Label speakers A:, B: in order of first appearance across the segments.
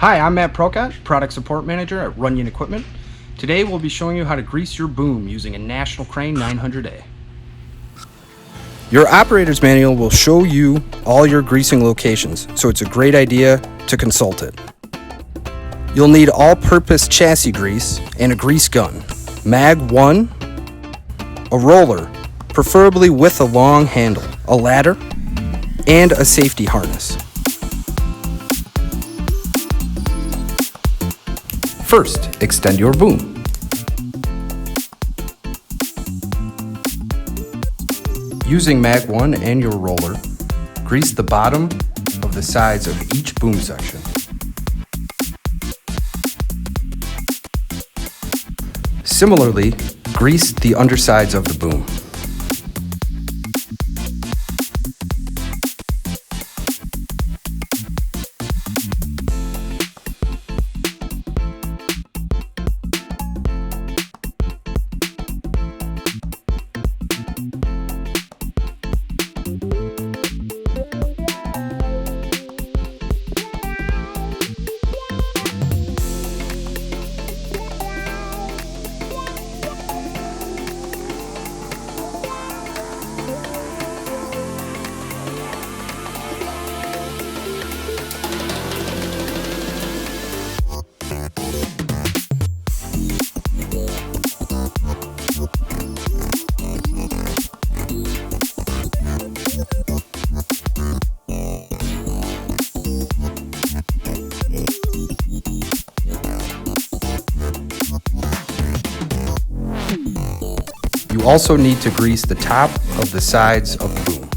A: Hi, I'm Matt Prokot, Product Support Manager at Runyon Equipment. Today we'll be showing you how to grease your boom using a National Crane 900A. Your operator's manual will show you all your greasing locations, so it's a great idea to consult it. You'll need all-purpose chassis grease and a grease gun, Mag 1, a roller, preferably with a long handle, a ladder, and a safety harness. First, extend your boom. Using Mag 1 and your roller, grease the bottom of the sides of each boom section. Similarly, grease the undersides of the boom. You also need to grease the top of the sides of the boom.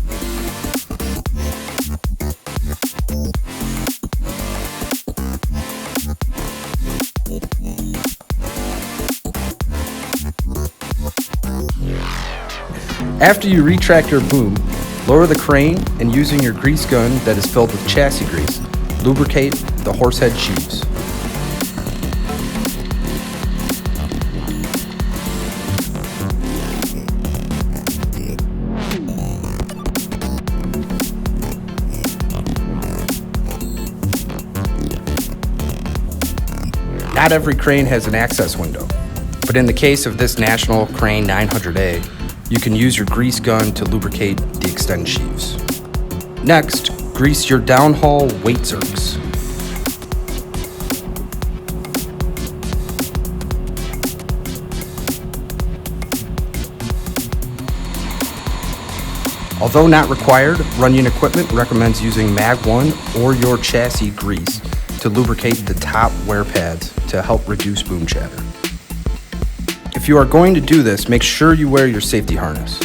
A: After you retract your boom, lower the crane and using your grease gun that is filled with chassis grease, lubricate the horsehead sheaves. Not every crane has an access window, but in the case of this National Crane 900A, you can use your grease gun to lubricate the extend sheaves. Next, grease your downhaul weight zerks. Although not required, Runyon Equipment recommends using Mag 1 or your chassis grease to lubricate the top wear pads to help reduce boom chatter. If you are going to do this, make sure you wear your safety harness.